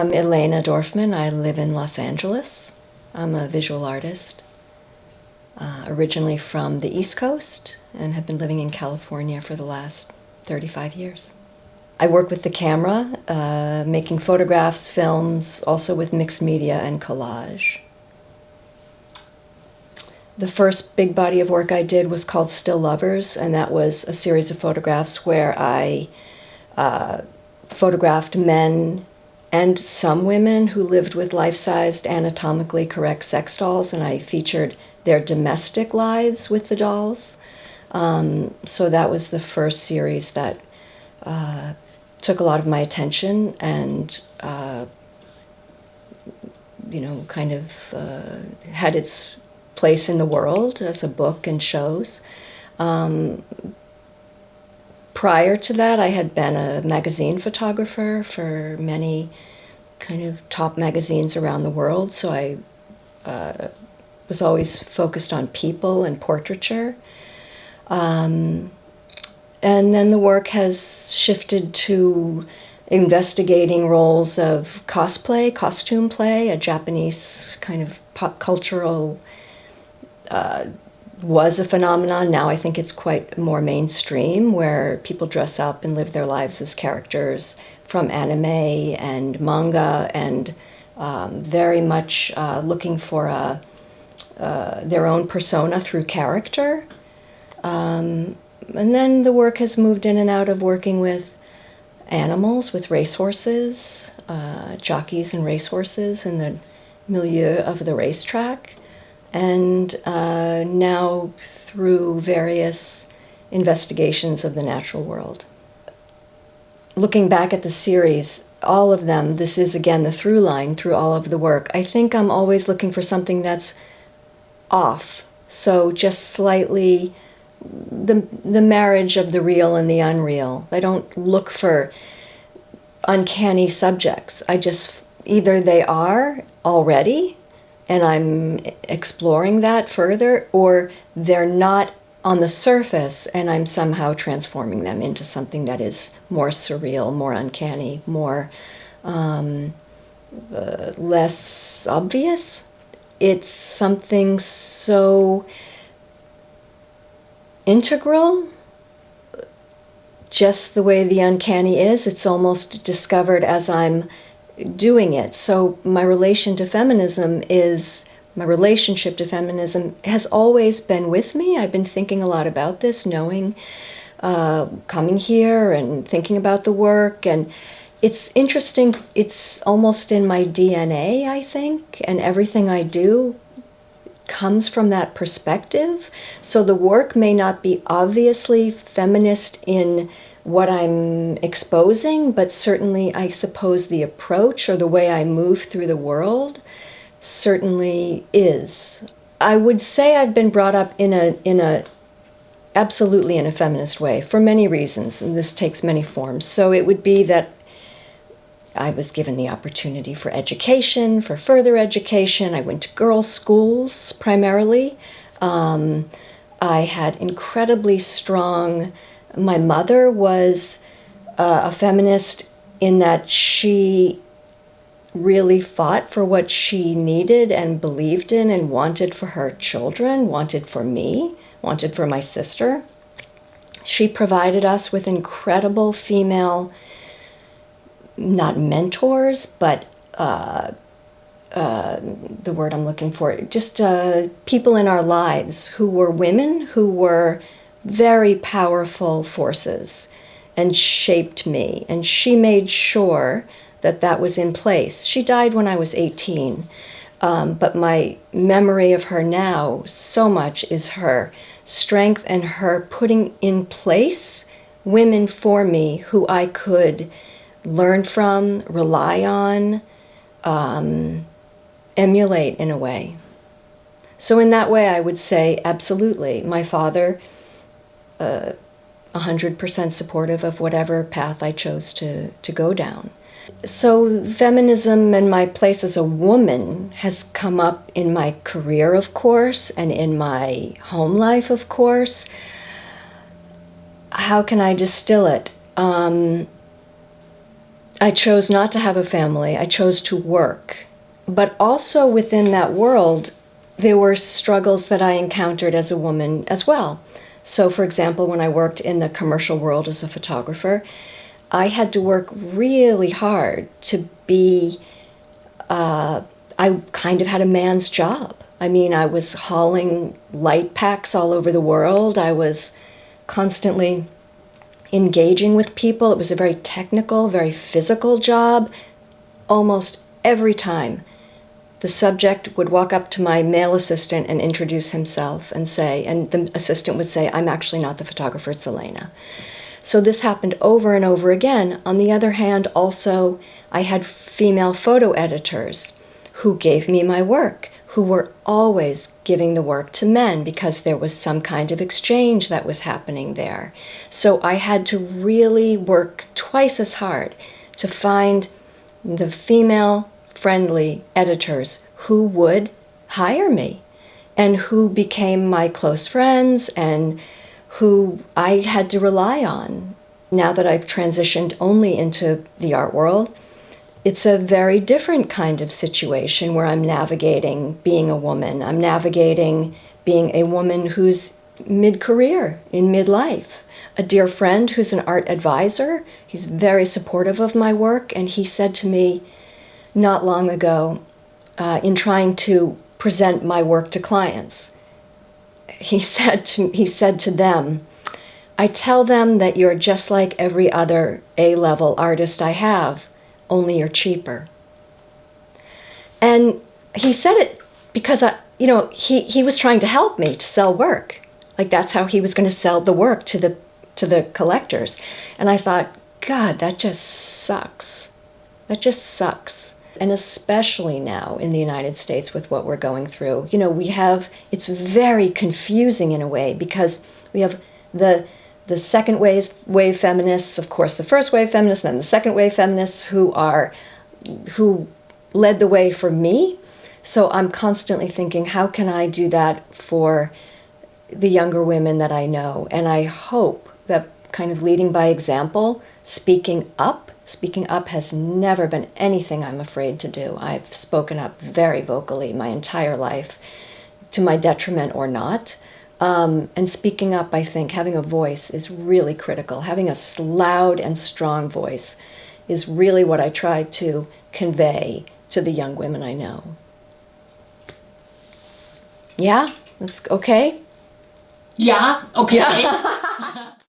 I'm Elena Dorfman. I live in Los Angeles. I'm a visual artist, originally from the East Coast, and have been living in California for the last 35 years. I work with the camera, making photographs, films, also with mixed media and collage. The first big body of work I did was called Still Lovers, and that was a series of photographs where I photographed men and some women who lived with life-sized, anatomically correct sex dolls, and I featured their domestic lives with the dolls. So that was the first series that took a lot of my attention and, kind of had its place in the world as a book and shows. Prior to that, I had been a magazine photographer for many kind of top magazines around the world, so I was always focused on people and portraiture. And then the work has shifted to investigating roles of cosplay, costume play, a Japanese kind of pop cultural was a phenomenon. Now I think it's quite more mainstream, where people dress up and live their lives as characters from anime and manga, and very much looking for their own persona through character. And then the work has moved in and out of working with animals, with racehorses, jockeys and racehorses in the milieu of the racetrack. And now through various investigations of the natural world. Looking back at the series, all of them, this is again the through line through all of the work. I think I'm always looking for something that's off. So just slightly the marriage of the real and the unreal. I don't look for uncanny subjects. I just, either they are already, and I'm exploring that further, or they're not on the surface and I'm somehow transforming them into something that is more surreal, more uncanny, more less obvious. It's something so integral, just the way the uncanny is. It's almost discovered as I'm doing it. So my relationship to feminism has always been with me. I've been thinking a lot about this, knowing, coming here and thinking about the work. And it's interesting, it's almost in my DNA, I think, and everything I do comes from that perspective. So the work may not be obviously feminist in what I'm exposing, but certainly I suppose the approach or the way I move through the world certainly is. I would say I've been brought up absolutely in a feminist way for many reasons, and this takes many forms. So it would be that I was given the opportunity for education, for further education. I went to girls' schools primarily. I had incredibly strong. My mother was a feminist in that she really fought for what she needed and believed in and wanted for her children, wanted for me, wanted for my sister. She provided us with incredible female, not mentors, but the word I'm looking for, just people in our lives who were women, who were very powerful forces and shaped me. And she made sure that that was in place. She died when I was 18, but my memory of her now so much is her strength and her putting in place women for me who I could learn from, rely on, emulate in a way. So in that way, I would say absolutely. My father, 100% supportive of whatever path I chose to go down. So feminism and my place as a woman has come up in my career, of course, and in my home life, of course. How can I distill it? I chose not to have a family. I chose to work. But also within that world, there were struggles that I encountered as a woman as well. So, for example, when I worked in the commercial world as a photographer, I had to work really hard to be, I kind of had a man's job. I mean, I was hauling light packs all over the world. I was constantly engaging with people. It was a very technical, very physical job. Almost every time, the subject would walk up to my male assistant and introduce himself and say, and the assistant would say, I'm actually not the photographer, it's Elena. So this happened over and over again. On the other hand, also, I had female photo editors who gave me my work, who were always giving the work to men because there was some kind of exchange that was happening there. So I had to really work twice as hard to find the female-friendly editors who would hire me and who became my close friends and who I had to rely on. Now that I've transitioned only into the art world, it's a very different kind of situation where I'm navigating being a woman. I'm navigating being a woman who's mid-career, in midlife. A dear friend who's an art advisor, he's very supportive of my work, and he said to me not long ago, in trying to present my work to clients, he said to them, I tell them that you're just like every other A-level artist I have, only you're cheaper. And he said it because he was trying to help me to sell work. Like that's how he was going to sell the work to the collectors. And I thought, God, that just sucks. That just sucks. And especially now in the United States with what we're going through, it's very confusing in a way because we have the second wave feminists, of course, the first wave feminists, and then the second wave feminists who led the way for me. So I'm constantly thinking, how can I do that for the younger women that I know? And I hope that kind of leading by example, speaking up has never been anything I'm afraid to do. I've spoken up very vocally my entire life, to my detriment or not. And speaking up, I think, having a voice is really critical. Having a loud and strong voice is really what I try to convey to the young women I know. Yeah? That's okay? Yeah? Okay. Yeah.